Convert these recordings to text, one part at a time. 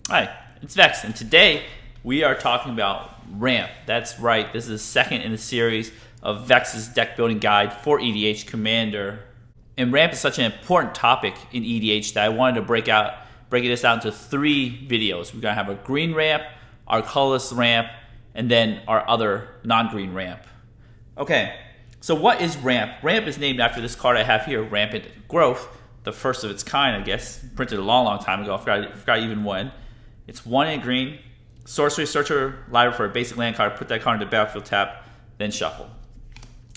Hi, it's Vex, and today we are talking about ramp. That's right, this is the second in the series of Vex's deck building guide for EDH Commander. And ramp is such an important topic in EDH that I wanted to break this out into 3 videos. We're gonna have a green ramp, our colorless ramp, and then our other non-green ramp. Okay, so what is ramp? Ramp is named after this card I have here, Rampant Growth, the first of its kind, I guess, printed a long time ago. I forgot even when. It's 1 in green. Sorcery, search your library for a basic land card, put that card into battlefield, tap, then shuffle.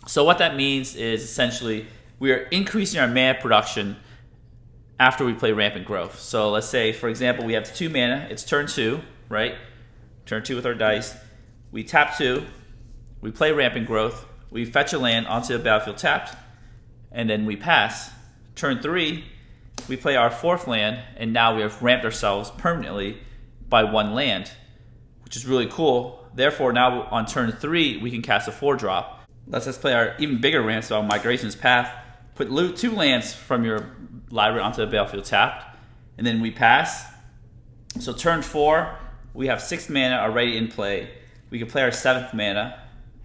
So what that means is essentially we are increasing our mana production after we play Rampant Growth. So let's say, for example, we have 2 mana. It's turn 2, right? Turn 2 with our dice. We tap 2. We play Rampant Growth. We fetch a land onto the battlefield tapped, and then we pass. Turn 3, we play our 4th land, and now we have ramped ourselves permanently by 1 land, which is really cool. Therefore, now on turn 3, we can cast a 4-drop. Let's play our even bigger ramp spell, Migration's Path. Put 2 lands from your library onto the battlefield tapped, and then we pass. So turn 4, we have 6 mana already in play. We can play our 7th mana,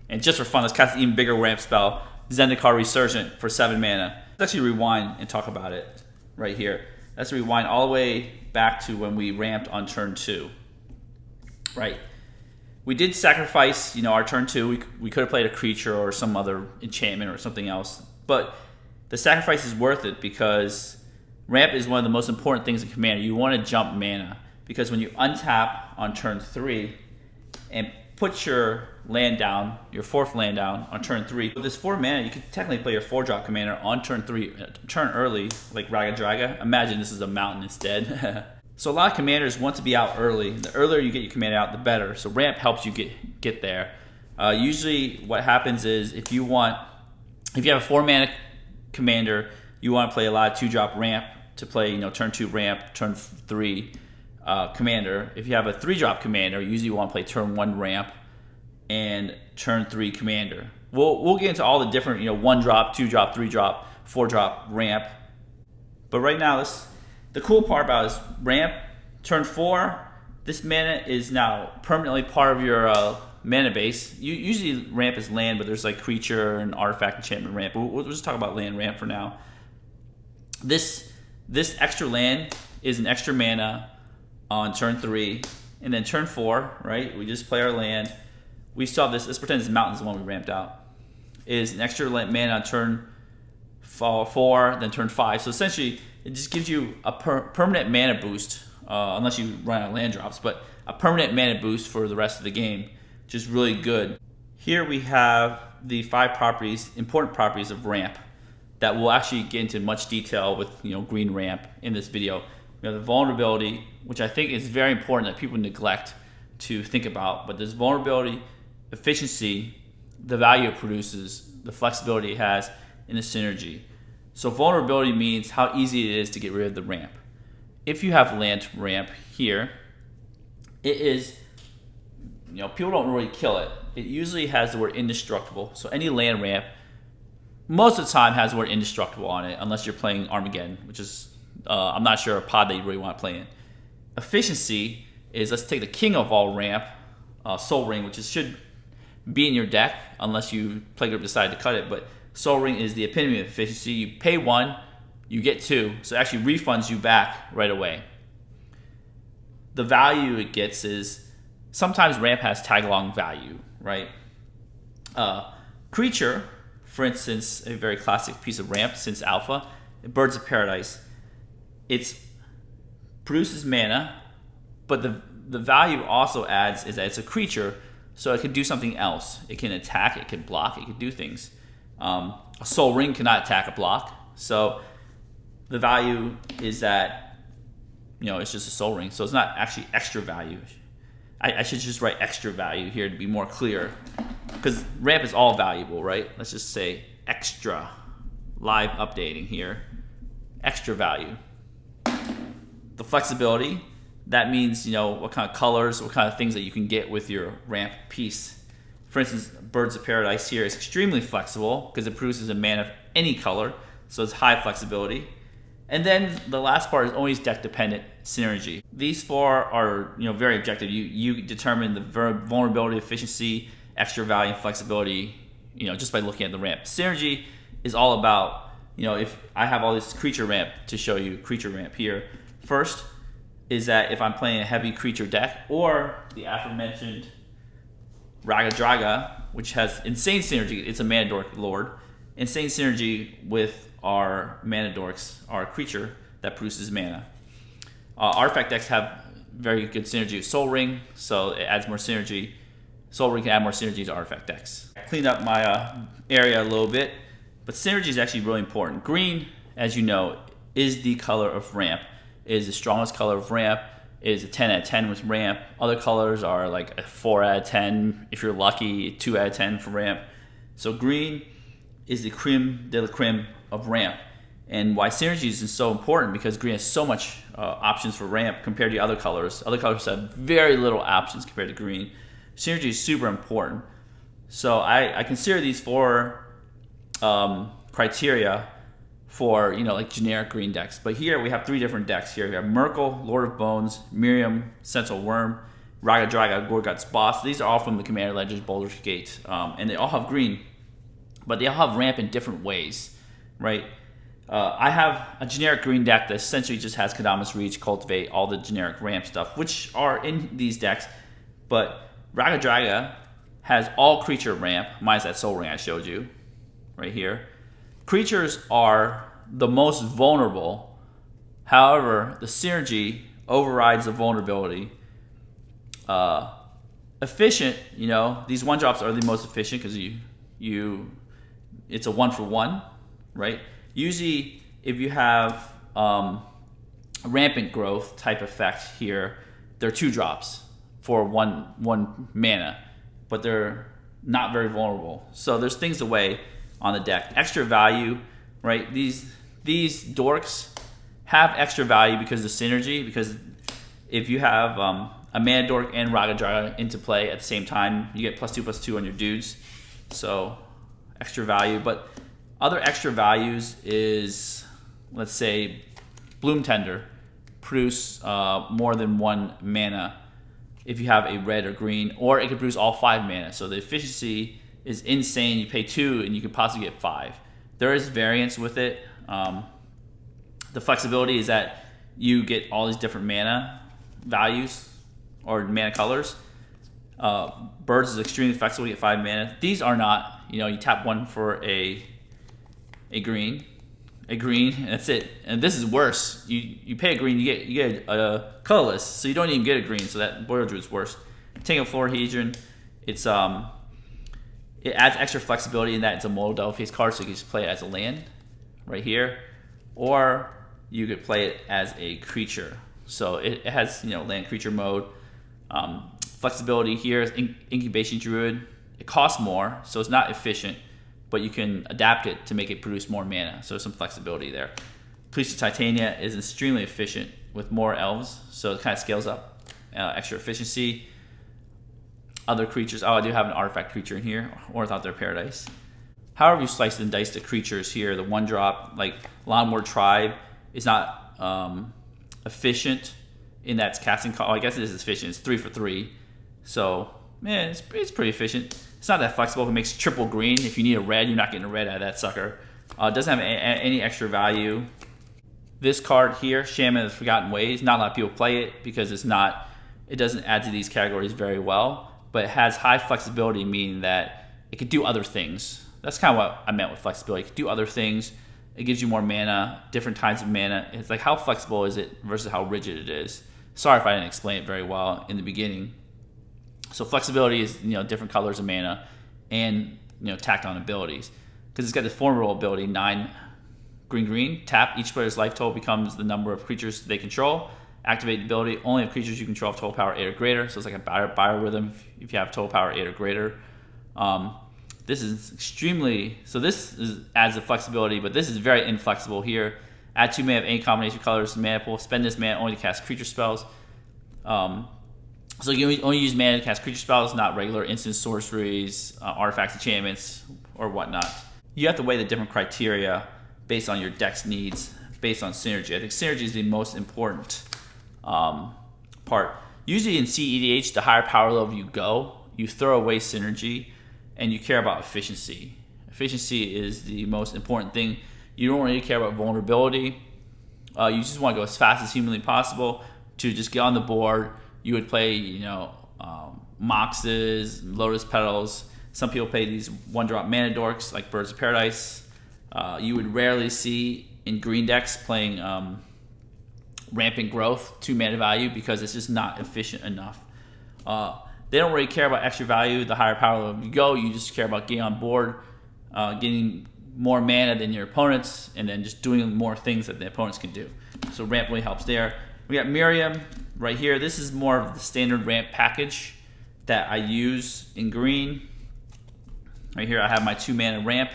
and just for fun, let's cast an even bigger ramp spell, Zendikar Resurgent for 7 mana. Let's actually rewind and talk about it right here. Let's rewind all the way back to when we ramped on turn 2. Right. We did sacrifice, our turn 2. We could have played a creature or some other enchantment or something else. But the sacrifice is worth it because ramp is one of the most important things in Commander. You want to jump mana because when you untap on turn 3 and put your land down, your 4th land down on turn 3. With this 4 mana, you can technically play your 4-drop commander on turn 3, turn early, like Raga Draga. Imagine this is a mountain instead. So a lot of commanders want to be out early. The earlier you get your commander out, the better. So ramp helps you get there. Usually what happens is if you have a 4-mana commander, you want to play a lot of 2-drop ramp to play, turn 2 ramp, turn 3 commander. If you have a 3-drop commander, usually you want to play turn 1 ramp and turn 3 commander. We'll get into all the different 1-drop, 2-drop, 3-drop, 4-drop ramp. But right now, the cool part about it is ramp, turn 4, this mana is now permanently part of your mana base. Usually ramp is land, but there's like creature and artifact enchantment ramp. We'll just talk about land ramp for now. This extra land is an extra mana on turn 3, and then turn 4, right? We just play our land. We still have this. Let's pretend this mountain's the one we ramped out. Is an extra mana on turn 4, then turn 5. So essentially, it just gives you a permanent mana boost, unless you run out of land drops, but a permanent mana boost for the rest of the game, which is really good. Here we have the 5 important properties of ramp that we'll actually get into much detail with green ramp in this video. We have the vulnerability, which I think is very important that people neglect to think about. But there's vulnerability, efficiency, the value it produces, the flexibility it has, and the synergy. So vulnerability means how easy it is to get rid of the ramp. If you have land ramp here, it is, people don't really kill it. It usually has the word indestructible. So any land ramp, most of the time has the word indestructible on it, unless you're playing Armageddon, which is, I'm not sure a pod that you really want to play in. Efficiency is, let's take the king of all ramp, Soul Ring, which should be in your deck, unless you playgroup decide to cut it, but Soul Ring is the epitome of efficiency. You pay 1, you get 2, so it actually refunds you back right away. The value it gets is, sometimes ramp has tag-along value, right? Creature, for instance, a very classic piece of ramp since Alpha, Birds of Paradise. It produces mana, but the value also adds is that it's a creature, so it can do something else. It can attack, it can block, it can do things. A Soul Ring cannot attack a block, so the value is that it's just a Soul Ring, so it's not actually extra value. I should just write extra value here to be more clear, because ramp is all valuable, right? Let's just say extra, live updating here, extra value. The flexibility, that means what kind of colors, what kind of things that you can get with your ramp piece. For instance, Birds of Paradise here is extremely flexible because it produces a mana of any color, so it's high flexibility. And then the last part is always deck dependent synergy. These four are very objective. You determine the vulnerability, efficiency, extra value, and flexibility just by looking at the ramp. Synergy is all about if I have all this creature ramp to show you creature ramp here. First is that if I'm playing a heavy creature deck or the aforementioned Raga Draga, which has insane synergy, it's a mana dork lord, insane synergy with our mana dorks, our creature that produces mana. Artifact decks have very good synergy with Soul Ring, so it adds more synergy. Soul Ring can add more synergy to artifact decks. I cleaned up my area a little bit, but synergy is actually really important. Green, as you know, is the color of ramp. It is the strongest color of ramp. It is a 10 out of 10 with ramp. Other colors are like a 4 out of 10 if you're lucky, 2 out of 10 for ramp. So green is the creme de la creme of ramp. And why synergy is so important, because green has so much options for ramp compared to other colors. Other colors have very little options compared to green. Synergy is super important. So I consider these four criteria for like generic green decks. But here we have three different decks here. We have Merkel, Lord of Bones, Miriam, Sentinel Worm, Raga Draga, Gorgut's Boss. These are all from the Commander Legends Baldur's Gate. And they all have green, but they all have ramp in different ways, right? I have a generic green deck that essentially just has Kadamas Reach, Cultivate, all the generic ramp stuff, which are in these decks. But Raga Draga has all creature ramp, minus that Soul Ring I showed you right here. Creatures are the most vulnerable. However, the synergy overrides the vulnerability. Efficient, these one drops are the most efficient because it's a 1-for-1, right? Usually, if you have rampant growth type effect here, they're 2 drops for one mana, but they're not very vulnerable. So there's things to weigh on the deck. Extra value, right? These dorks have extra value because of synergy, because if you have a mana dork and Raga Draga into play at the same time, you get +2/+2 on your dudes. So extra value. But other extra values is, let's say, Bloom Tender, produce more than 1 mana if you have a red or green, or it can produce all 5 mana. So the efficiency is insane. You pay 2 and you could possibly get 5. There is variance with it. The flexibility is that you get all these different mana values or mana colors. Birds is extremely flexible. You get 5 mana. These are not. You tap 1 for a green, and that's it. And this is worse. You pay a green, you get a colorless, so you don't even get a green. So that Boreal Druid is worse. Tango Florahedron, it adds extra flexibility in that it's a mono double face card, so you can just play it as a land right here, or you could play it as a creature. So it has land creature mode. Flexibility here is Incubation Druid. It costs more, so it's not efficient, but you can adapt it to make it produce more mana. So there's some flexibility there. Priest of Titania is extremely efficient with more elves, so it kind of scales up. Extra efficiency. Other creatures. Oh, I do have an artifact creature in here, Ornithopter Paradise. However you slice and dice the creatures here, the 1-drop, like Lawnmower Tribe, is not efficient in that it's casting cost. I guess it is efficient. It's 3 for 3. So, man, it's pretty efficient. It's not that flexible. If it makes triple green, if you need a red, you're not getting a red out of that sucker. It doesn't have any extra value. This card here, Shaman of the Forgotten Ways, not a lot of people play it because it doesn't add to these categories very well, but it has high flexibility, meaning that it could do other things. That's kind of what I meant with flexibility. It could do other things. It gives you more mana, different kinds of mana. It's like, how flexible is it versus how rigid it is? Sorry if I didn't explain it very well in the beginning. So flexibility is different colors of mana and tacked on abilities, because it's got this formidable ability, 9 green, tap, each player's life total becomes the number of creatures they control. Activate the ability, only if creatures you control have total power 8 or greater. So it's like a biorhythm if you have total power 8 or greater. This is extremely, so adds the flexibility, but this is very inflexible here. Add 2 mana of any combination of colors to mana pool. Spend this mana only to cast creature spells. So you only use mana to cast creature spells, not regular instant sorceries, artifacts, enchantments, or whatnot. You have to weigh the different criteria based on your deck's needs. based on synergy. I think synergy is the most important part. Usually in CEDH, the higher power level you go, you throw away synergy and you care about efficiency. Efficiency is the most important thing. You don't really care about vulnerability. You just want to go as fast as humanly possible to just get on the board. You would play, Moxes, Lotus Petals. Some people play these one-drop mana dorks like Birds of Paradise. You would rarely see in green decks playing Rampant Growth, 2 mana value, because it's just not efficient enough. They don't really care about extra value. The higher power level you go, you just care about getting on board, getting more mana than your opponents, and then just doing more things that the opponents can do. So ramp really helps there. We got Miriam right here. This is more of the standard ramp package that I use in green. Right here I have my 2 mana ramp.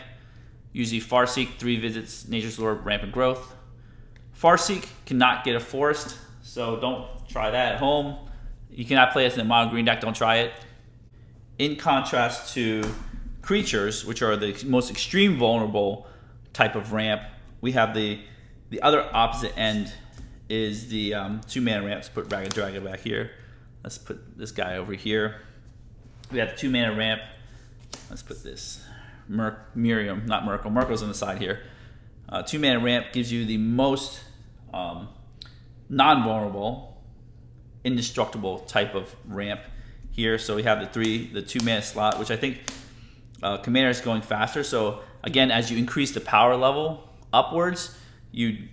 Usually Farseek, 3 visits, Nature's Lore, Rampant Growth. Farseek cannot get a forest, so don't try that at home. You cannot play this in a mono green deck, don't try it. In contrast to creatures, which are the most extreme vulnerable type of ramp, we have the other opposite end is the 2 mana ramp. Let's put Ragged Dragon back here. Let's put this guy over here. We have the 2 mana ramp. Let's put this Miriam, not Merkle. Merkle's on the side here. 2 mana ramp gives you the most non-vulnerable, indestructible type of ramp here. So we have the 2 mana slot, which I think Commander is going faster. So again, as you increase the power level upwards, you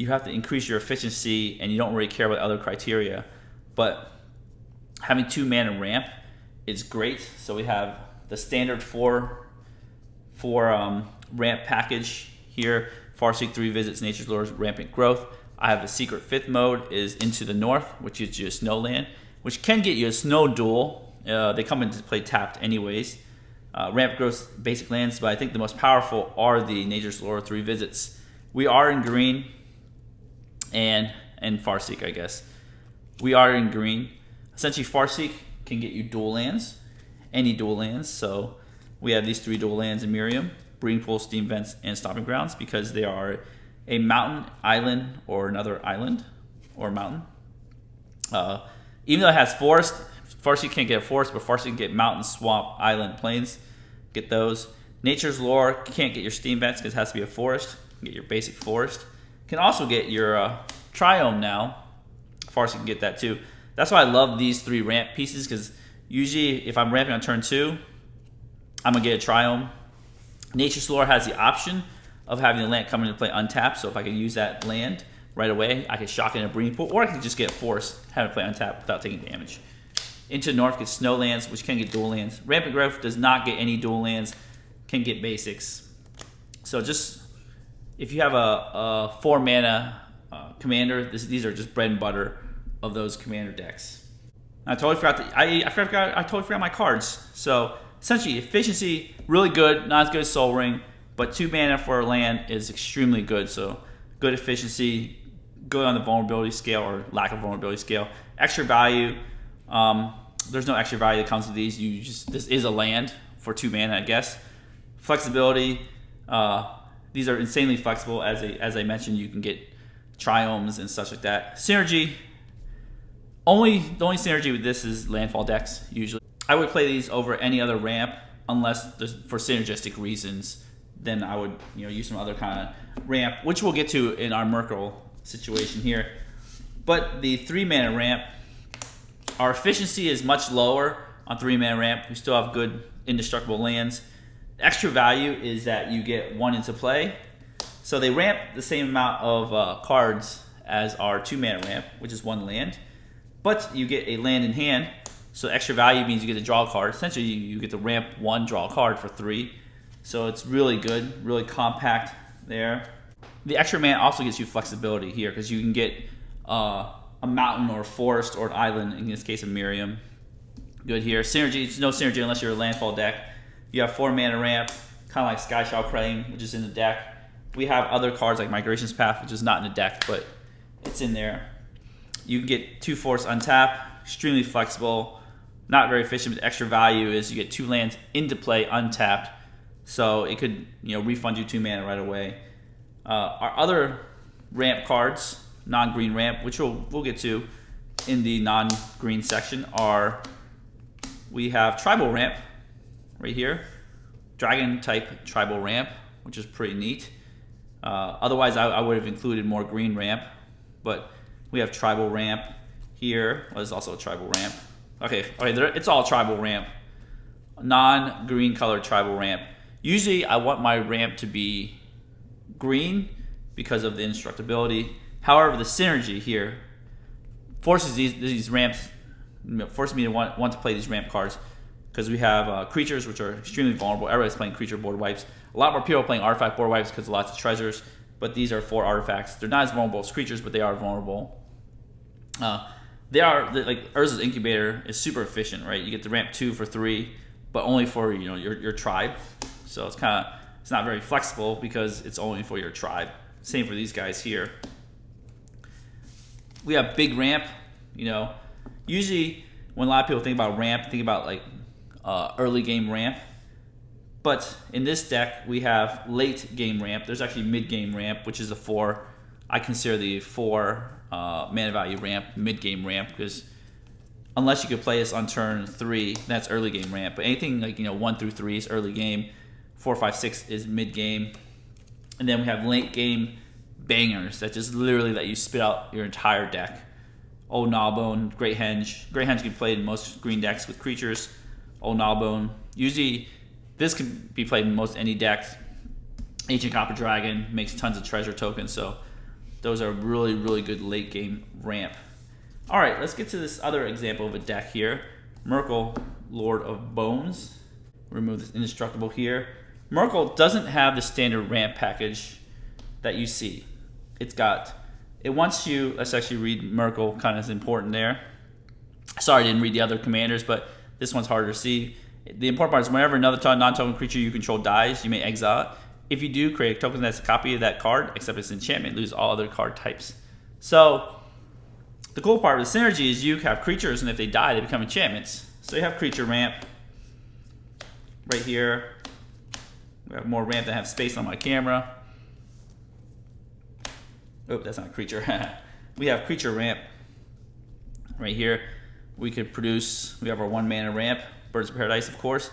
have to increase your efficiency, and you don't really care about other criteria. But having 2 mana ramp is great. So we have the standard 4 ramp package here. Farseek, 3 visits, Nature's Lore, Rampant Growth. I have the secret 5th mode is Into the North, which gives you a snow land, which can get you a snow duel. They come into play tapped anyways. Rampant Growth basic lands, but I think the most powerful are the Nature's Lore 3 visits. We are in green, and Farseek, I guess. We are in green. Essentially, Farseek can get you dual lands, any dual lands. So we have these 3 dual lands in Miriam: Breeding Pool, Steam Vents, and Stomping Grounds, because they are a mountain, island, or another island or mountain. Even though it has forest, Farseek can't get a forest, but Farseek can get mountain, swamp, island, plains. Get those. Nature's Lore can't get your Steam Vents because it has to be a forest. Get your basic forest. Can also get your Triome now. Farseek can get that too. That's why I love these 3 ramp pieces, because usually if I'm ramping on turn 2, I'm going to get a Triome. Nature's Lore has the option of having the land come into play untapped, so if I can use that land right away, I can shock in a Breeding Pool, or I can just get forced, have it play untapped without taking damage. Into North gets snow lands, which can get dual lands. Rampant Growth does not get any dual lands, can get basics. So just, if you have a 4 mana commander, these are just bread and butter of those commander decks. I totally forgot I totally forgot my cards. So essentially, efficiency really good, not as good as Soul Ring, but 2 mana for a land is extremely good. So good efficiency, good on the vulnerability scale or lack of vulnerability scale. Extra value. There's no extra value that comes with these. This is a land for 2 mana, I guess. Flexibility. These are insanely flexible. As I mentioned, you can get Triomes and such like that. Synergy. The only synergy with this is landfall decks, usually. I would play these over any other ramp unless for synergistic reasons. Then I would use some other kind of ramp, which we'll get to in our Merkle situation here. But the 3 mana ramp, our efficiency is much lower on 3 mana ramp. We still have good indestructible lands. Extra value is that you get 1 into play. So they ramp the same amount of cards as our 2 mana ramp, which is 1 land. But you get a land in hand. So extra value means you get to draw a card. Essentially, you get to ramp 1, draw a card for 3. So it's really good, really compact there. The extra mana also gives you flexibility here, because you can get a mountain or a forest or an island, in this case of Miriam. Good here. Synergy, there's no synergy unless you're a landfall deck. You have 4 mana ramp, kind of like Sky Shell Claim, which is in the deck. We have other cards like Migration's Path, which is not in the deck, but it's in there. You can get 2 force untap, extremely flexible, not very efficient, but extra value is you get 2 lands into play untapped. So it could refund you 2 mana right away. Our other ramp cards, non-green ramp, which we'll get to in the non-green section, are we have tribal ramp right here, dragon type tribal ramp, which is pretty neat. Otherwise, I would have included more green ramp, but we have tribal ramp here. Well, there's also a tribal ramp. Okay, it's all tribal ramp. Non-green colored tribal ramp. Usually, I want my ramp to be green because of the indestructibility. However, the synergy here forces these ramps, forces me to want to play these ramp cards, because we have creatures which are extremely vulnerable. Everybody's playing creature board wipes. A lot more people are playing artifact board wipes because of lots of treasures, but these are 4 artifacts. They're not as vulnerable as creatures, but they are vulnerable. Like Urza's Incubator is super efficient, right? You get the ramp 2 for 3, but only for your tribe. So it's not very flexible because it's only for your tribe. Same for these guys here. We have big ramp. Usually when a lot of people think about ramp, think about like early game ramp. But in this deck, we have late game ramp. There's actually mid game ramp, which is a 4. I consider the 4 mana value ramp mid game ramp, because unless you could play this on turn 3, that's early game ramp. But anything like 1 through 3 is early game. 4, 5, 6 is mid game. And then we have late game bangers that just literally let you spit out your entire deck. Old Gnawbone, Great Henge. Great Henge can be played in most green decks with creatures. Old Gnawbone. Usually, this can be played in most any decks. Ancient Copper Dragon makes tons of treasure tokens, so those are really, really good late game ramp. All right, let's get to this other example of a deck here. Merkle, Lord of Bones. Remove this indestructible here. Merkle doesn't have the standard ramp package that you see. It wants you, let's actually read Merkle, kind of is important there. Sorry I didn't read the other commanders, but this one's harder to see. The important part is whenever another non-token creature you control dies, you may exile it. If you do, create a token that's a copy of that card, except it's enchantment, lose all other card types. So the cool part of the synergy is you have creatures, and if they die, they become enchantments. So you have creature ramp right here. We have more ramp that have space on my camera. Oh, that's not a creature. We have creature ramp right here. We could produce, we have our 1 mana ramp, Birds of Paradise, of course.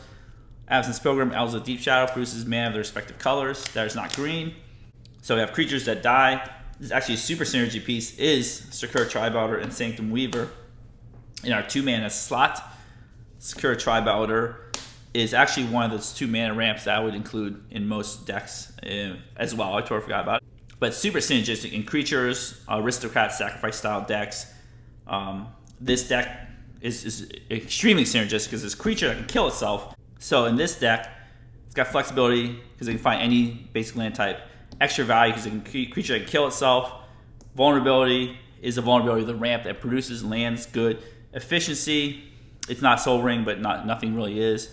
Absence Pilgrim, Elves of Deep Shadow, produces mana of their respective colors. That is not green. So we have creatures that die. This is actually a super synergy piece, is Secure Tribelder and Sanctum Weaver in our 2 mana slot. Secure Tribelder is actually one of those 2 mana ramps that I would include in most decks as well. I totally forgot about it. But super synergistic in creatures, aristocrat, sacrifice style decks. This deck is extremely synergistic because this creature that can kill itself. So in this deck, it's got flexibility because it can find any basic land type. Extra value because it can creature that can kill itself. Vulnerability is the vulnerability of the ramp that produces lands. Good. Efficiency, it's not Soul Ring, but nothing really is.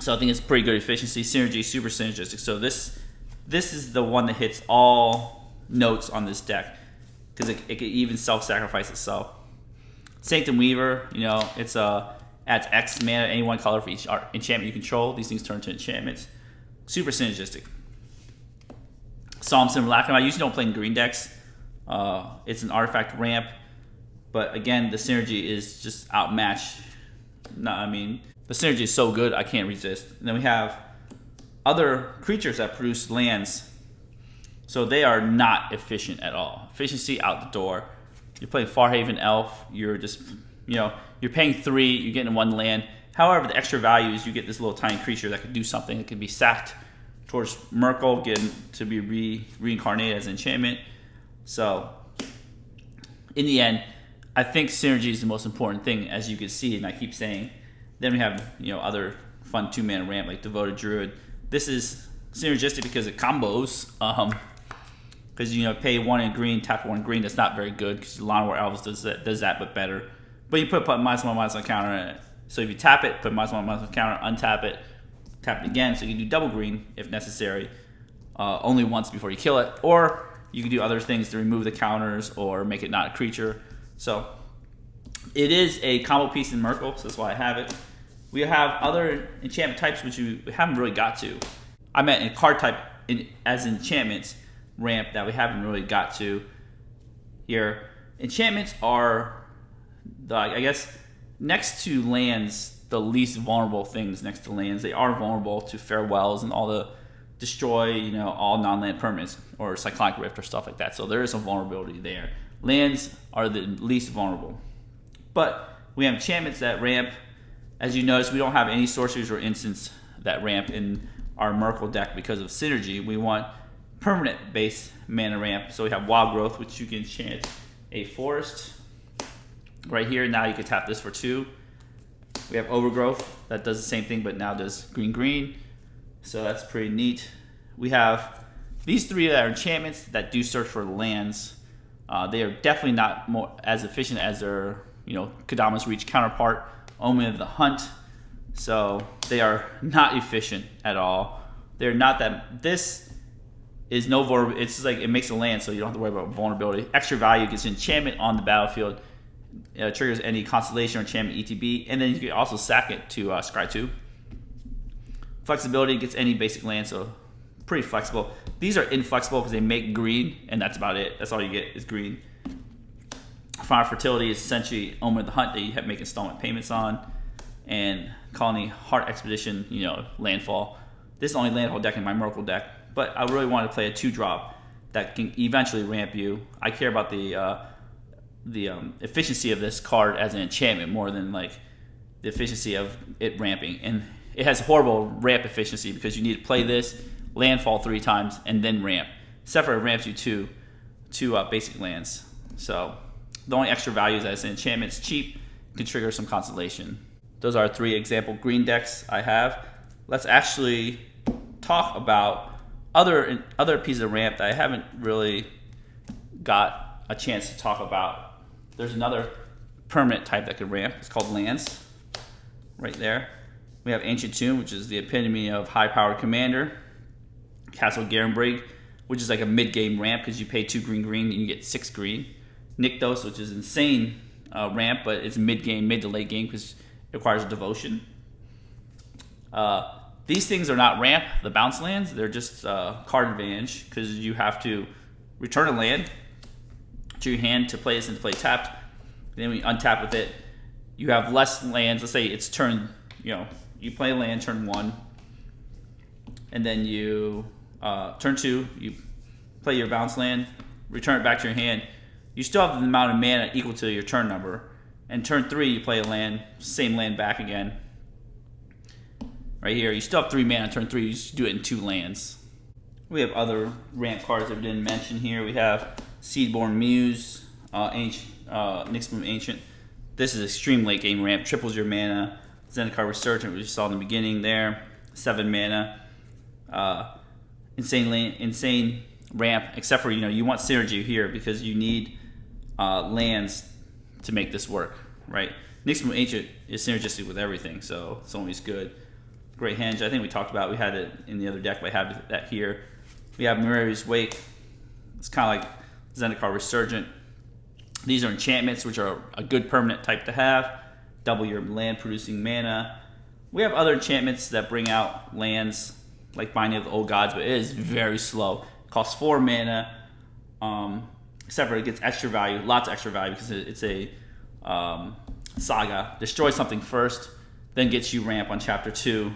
So I think it's pretty good efficiency. Synergy, super synergistic. So this is the one that hits all notes on this deck because it can even self-sacrifice itself. Sanctum Weaver, it's adds X mana, any 1 color for each enchantment you control. These things turn into enchantments. Super synergistic. Psalm Symbol, I usually don't play in green decks. It's an artifact ramp, but again, the synergy is just outmatched. The synergy is so good, I can't resist. And then we have other creatures that produce lands. So they are not efficient at all. Efficiency out the door. You're playing Farhaven Elf, you're just, you're paying 3, you're getting 1 land. However, the extra value is you get this little tiny creature that can do something. It can be sacked towards Merkle, getting to be reincarnated as an enchantment. So, in the end, I think synergy is the most important thing, as you can see, and I keep saying. Then we have, other fun 2 mana ramp like Devoted Druid. This is synergistic because it combos. Because pay 1 in green, tap 1 green. That's not very good because Llanowar Elves does that, but better. But you put -1/-1 counter in it. So if you tap it, put -1/-1 counter, untap it, tap it again. So you can do double green if necessary, only once before you kill it, or you can do other things to remove the counters or make it not a creature. So it is a combo piece in Merkle, so that's why I have it. We have other enchantment types which we haven't really got to. I meant in card type as enchantments. ramp that we haven't really got to here. Enchantments are, I guess, next to lands, the least vulnerable things next to lands. They are vulnerable to farewells and all the destroy, all non-land permanents or cyclonic rift or stuff like that. So there is some vulnerability there. Lands are the least vulnerable. But we have enchantments that ramp. As you notice, we don't have any sorceries or instants that ramp in our Merkle deck because of synergy. We want permanent base mana ramp. So we have Wild Growth, which you can enchant a forest. Right here, now you can tap this for 2. We have Overgrowth, that does the same thing, but now does green. So that's pretty neat. We have these 3 that are enchantments that do search for lands. They are definitely not as efficient as their, Kadama's Reach counterpart, Omen of the Hunt. So they are not efficient at all. They're not that. This is no vulnerability. It's just like it makes a land, so you don't have to worry about vulnerability. Extra value gets enchantment on the battlefield. Triggers any constellation or enchantment ETB, and then you can also sack it to scry 2. Flexibility gets any basic land, so pretty flexible. These are inflexible because they make green, and that's about it. That's all you get is green. Fire Fertility is essentially Omen of the Hunt that you have make installment payments on, and Colony Heart Expedition, landfall. This is the only landfall deck in my Merkle deck, but I really want to play a 2-drop that can eventually ramp you. I care about the efficiency of this card as an enchantment more than like the efficiency of it ramping, and it has horrible ramp efficiency because you need to play this, landfall 3 times, and then ramp. Except for it ramps you two basic lands. So the only extra value is that it's an enchantment, it's cheap, can trigger some constellation. Those are 3 example green decks I have. Let's actually talk about other pieces of ramp that I haven't really got a chance to talk about. There's another permanent type that could ramp. It's called lands, right there. We have Ancient Tomb, which is the epitome of high-powered commander. Castle Garenbrig, which is like a mid-game ramp because you pay 2 green and you get 6 green. Nykthos, which is insane ramp, but it's mid-game, mid to late game because it requires a devotion. These things are not ramp, the bounce lands. They're just card advantage because you have to return a land to your hand to play this and to play tapped. Then we untap with it. You have less lands. Let's say it's turn, you play a land turn 1, and then you turn 2, you play your bounce land, return it back to your hand. You still have the amount of mana equal to your turn number. And turn 3, you play a land, same land back again. Right here, you still have 3 mana. Turn 3, you just do it in 2 lands. We have other ramp cards that we didn't mention here. We have Seedborn Muse, Nyxmoom Ancient. This is extreme late game ramp, triples your mana. Zendikar Resurgent, which you saw in the beginning there, 7 mana. Insane ramp, except for you want synergy here because you need lands to make this work, right? Nyxmoom Ancient is synergistic with everything, so it's always good. Great Henge, I think we talked about. We had it in the other deck, but I have that here. We have Mirari's Wake. It's kind of like Zendikar Resurgent. These are enchantments, which are a good permanent type to have. Double your land producing mana. We have other enchantments that bring out lands, like Binding of the Old Gods, but it is very slow. It costs 4 mana, except for it gets extra value, lots of extra value, because it's a saga. Destroy something first, then gets you ramp on chapter 2.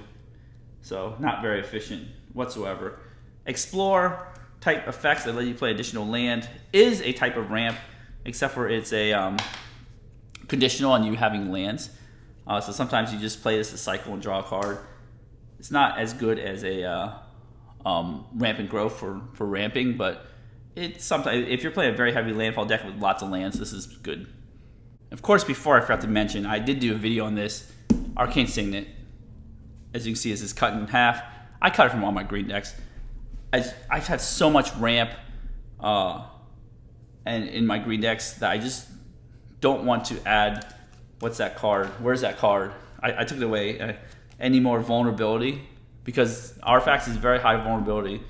So not very efficient whatsoever. Explore type effects that let you play additional land is a type of ramp, except for it's a conditional on you having lands. So sometimes you just play this to cycle and draw a card. It's not as good as a ramp and grow for ramping, but it's sometimes if you're playing a very heavy landfall deck with lots of lands, this is good. Of course, before I forgot to mention, I did do a video on this. Arcane Signet, as you can see, this is cut in half. I cut it from all my green decks. I've had so much ramp and in my green decks that I just don't want to add. What's that card? Where's that card? I took it away. Any more vulnerability, because Artifacts is very high vulnerability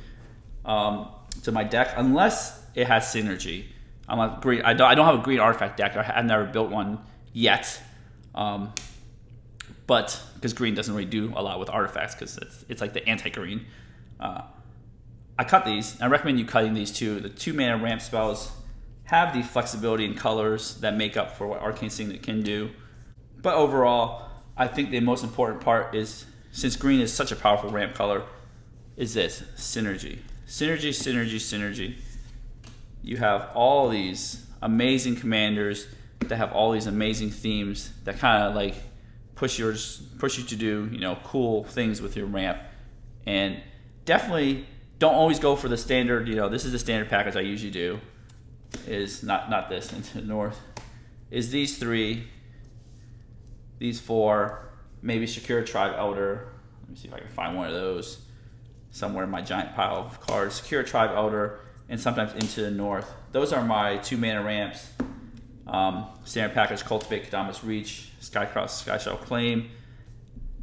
to my deck unless it has synergy. I'm not green. I don't have a green artifact deck. I've never built one yet, but because green doesn't really do a lot with artifacts, because it's like the anti-green. I cut these. I recommend you cutting these too. The 2-mana ramp spells have the flexibility in colors that make up for what Arcane Signet can do. But overall, I think the most important part is, since green is such a powerful ramp color, is this: synergy. Synergy, synergy, synergy. You have all these amazing commanders that have all these amazing themes that kind of like push you to do, you know, cool things with your ramp. And definitely don't always go for the standard, you know, this is the standard package I usually do. Is not this into the north. Is these 3, these 4, maybe Shakira Tribe Elder. Let me see if I can find one of those somewhere in my giant pile of cards. Shakira Tribe Elder, and sometimes Into the North. Those are my 2-mana ramps. Standard package: Cultivate, Kadamas Reach, Skycross, Skyshadow Claim.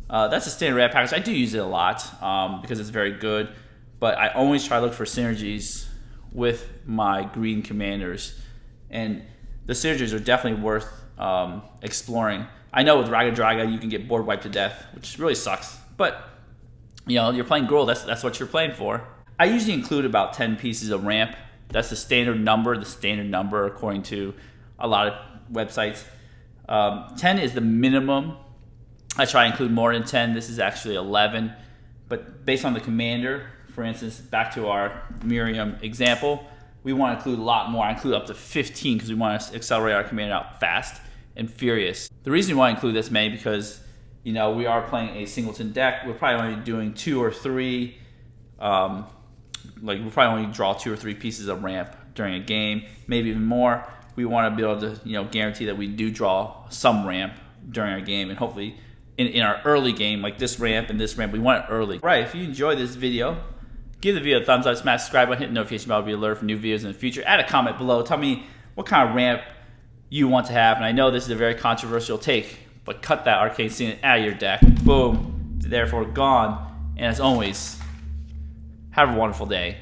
That's a standard ramp package. I do use it a lot because it's very good, but I always try to look for synergies with my green commanders, and the synergies are definitely worth exploring. I know with Raga Draga you can get board wiped to death, which really sucks, but you know, you're playing Gruul, that's what you're playing for. I usually include about 10 pieces of ramp. That's the standard number according to a lot of websites. 10 is the minimum. I try to include more than 10. This is actually 11, but based on the commander, for instance, back to our Miriam example, we want to include a lot more. I include up to 15 because we want to accelerate our commander out fast and furious. The reason we want to include this many because, you know, we are playing a singleton deck. We're probably only doing 2 or 3. We'll probably only draw 2 or 3 pieces of ramp during a game, maybe even more. We want to be able to, you know, guarantee that we do draw some ramp during our game, and hopefully in our early game, like this ramp and this ramp, we want it early. Right, if you enjoyed this video, give the video a thumbs up, smash subscribe button, hit the notification bell to be alerted for new videos in the future. Add a comment below. Tell me what kind of ramp you want to have. And I know this is a very controversial take, but cut that Arcane Signet out of your deck. Boom. Therefore gone. And as always, have a wonderful day.